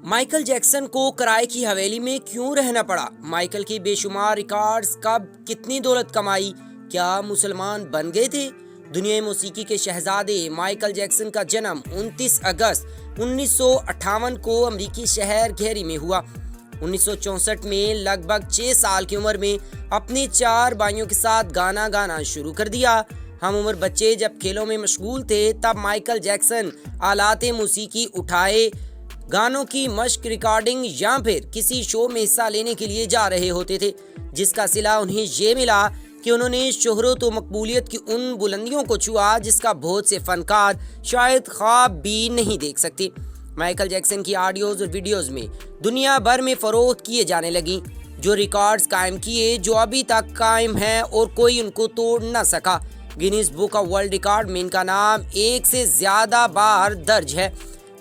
Michael Jackson کو کرائے کی حویلی میں کیوں رہنا پڑا؟ مائیکل کی بے شمار ریکارڈز، کب کتنی دولت کمائی؟ کیا مسلمان بن گئے تھے؟ دنیا موسیقی کے شہزادے مائیکل جیکسن کا جنم 29 اگست 1958 کو امریکی شہر گیری میں ہوا۔ 1964 میں لگ بھگ 6 سال کی عمر میں اپنی 4 بھائیوں کے ساتھ گانا شروع کر دیا۔ ہم عمر بچے جب کھیلوں میں مشغول تھے، تب مائیکل جیکسن آلات موسیقی اٹھائے گانوں کی مشق، ریکارڈنگ یا پھر کسی شو میں حصہ لینے کے لیے جا رہے ہوتے تھے، جس کا صلہ انہیں یہ ملا کہ انہوں نے شہرت و مقبولیت کی ان بلندیوں کو چھوا جس کا بہت سے فنکار شاید خواب بھی نہیں دیکھ سکتے۔ مائیکل جیکسن کی آڈیوز اور ویڈیوز میں دنیا بھر میں فروخت کیے جانے لگیں، جو ریکارڈز قائم کیے جو ابھی تک قائم ہیں اور کوئی ان کو توڑ نہ سکا۔ Guinness book of world record میں ان کا نام 1 سے زیادہ بار درج ہے،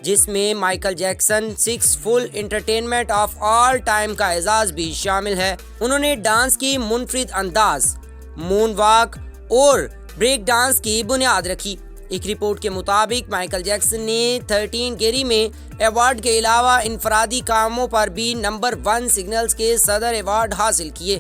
جس میں Michael Jackson 6 full entertainment of all time کا اعزاز بھی شامل ہے۔ انہوں نے ڈانس کی منفرد انداز، مون واک اور بریک ڈانس کی بنیاد رکھی۔ ایک رپورٹ کے مطابق مائیکل جیکسن نے 13 گیری میں ایوارڈ کے علاوہ انفرادی کاموں پر بھی نمبر 1 سگنلز کے صدر ایوارڈ حاصل کیے۔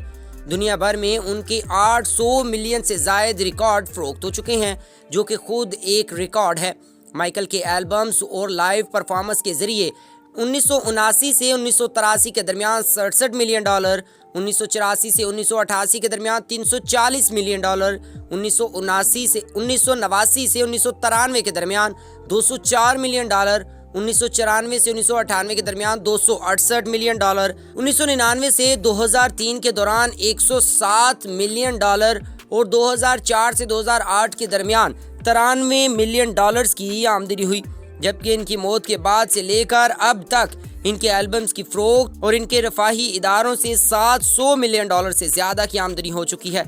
دنیا بھر میں ان کے 800 ملین سے زائد ریکارڈ فروخت ہو چکے ہیں، جو کہ خود ایک ریکارڈ ہے۔ مائیکل کے البمز اور لائیو پرفارمنس کے ذریعے 1979 سے 1983 کے درمیان $67 ملین، 1984 سے 1988 کے درمیان $340 ملین، 1989 سے 1993 کے درمیان $204 ملین، 1994 سے 1998 کے درمیان $268 ملین، 1999 سے 2003 کے دوران $107 ملین اور 2004 سے 2008 کے درمیان $93 ملین کی آمدنی ہوئی، جبکہ ان کی موت کے بعد سے لے کر اب تک ان کے البمز کی فروخت اور ان کے رفاہی اداروں سے $700 ملین سے زیادہ کی آمدنی ہو چکی ہے۔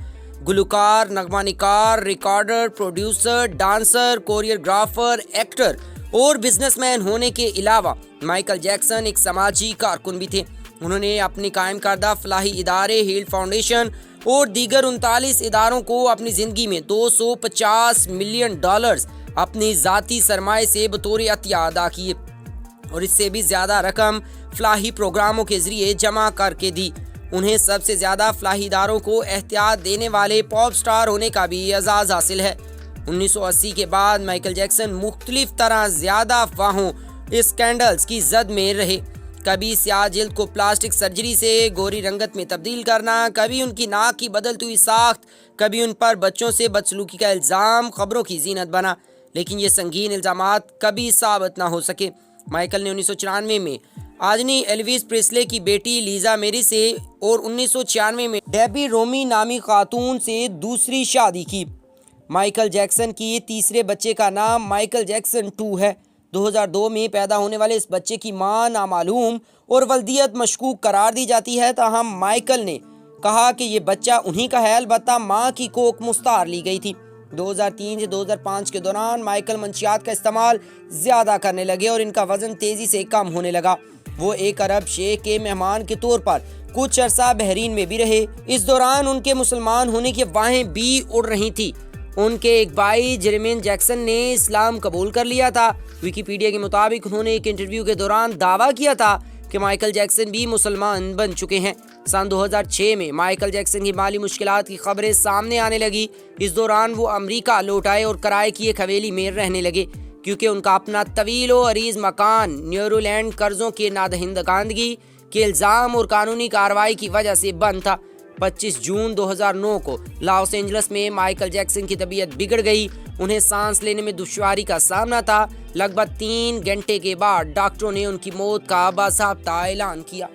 گلوکار، نغمہ نگار، recorder, producer, dancer, choreographer, actor اور بزنس مین ہونے کے علاوہ مائیکل جیکسن ایک سماجی کارکن بھی تھے۔ انہوں نے اپنے قائم کردہ فلاحی ادارے ہیل فاؤنڈیشن اور دیگر 39 اداروں کو اپنی زندگی میں $250 ملین اپنی ذاتی سرمایہ سے بطور عطیہ ادا کیے اور اس سے بھی زیادہ رقم فلاحی پروگراموں کے ذریعے جمع کر کے دی۔ انہیں سب سے زیادہ فلاحی اداروں کو احتیاط دینے والے پاپ سٹار ہونے کا بھی اعزاز حاصل ہے۔ 1980 کے بعد مائیکل جیکسن مختلف طرح زیادہ افواہوں، اسکینڈلز کی زد میں رہے۔ کبھی سیاہ جلد کو پلاسٹک سرجری سے گوری رنگت میں تبدیل کرنا، کبھی ان کی ناک کی بدلتی ہوئی ساخت، کبھی ان پر بچوں سے بدسلوکی کا الزام خبروں کی زینت بنا، لیکن یہ سنگین الزامات کبھی ثابت نہ ہو سکے۔ مائیکل نے 1994 میں آجنی ایلویس پریسلے کی بیٹی لیزا میری سے اور 1996 میں ڈیبی رومی نامی خاتون سے دوسری شادی کی۔ مائیکل جیکسن کی تیسرے بچے کا نام مائیکل جیکسن 2 ہے۔ 2002 میں پیدا ہونے والے اس بچے کی ماں نامعلوم اور والدیت مشکوک قرار دی جاتی ہے، تاہم مائیکل نے کہا کہ یہ بچہ انہی کا ہے، البتہ ماں کی کوکھ مستعار لی گئی تھی۔ 2003 سے 2005 کے دوران مائیکل منشیات کا استعمال زیادہ کرنے لگے اور ان کا وزن تیزی سے کم ہونے لگا۔ وہ ایک عرب شیخ کے مہمان کے طور پر کچھ عرصہ بحرین میں بھی رہے۔ اس دوران ان کے مسلمان ہونے کی افواہیں بھی اڑ رہی تھی۔ ان کے ایک بھائی جیریمین جیکسن نے اسلام قبول کر لیا تھا۔ ویکیپیڈیا کے مطابق انہوں نے ایک انٹرویو کے دوران دعویٰ کیا تھا کہ مائیکل جیکسن بھی مسلمان بن چکے ہیں۔ سن 2006 میں مائیکل جیکسن کی مالی مشکلات کی خبریں سامنے آنے لگی۔ اس دوران وہ امریکہ لوٹ آئے اور کرائے کی ایک حویلی میں رہنے لگے، کیونکہ ان کا اپنا طویل و عریض مکان نیورولینڈ قرضوں کے نادہندگی کے الزام اور قانونی کارروائی کی وجہ سے بند تھا۔ 25 جون 2009 کو لاس اینجلس میں مائیکل جیکسن کی طبیعت بگڑ گئی۔ انہیں سانس لینے میں دشواری کا سامنا تھا۔ لگ بھگ 3 گھنٹے کے بعد ڈاکٹروں نے ان کی موت کا باضابطہ اعلان کیا۔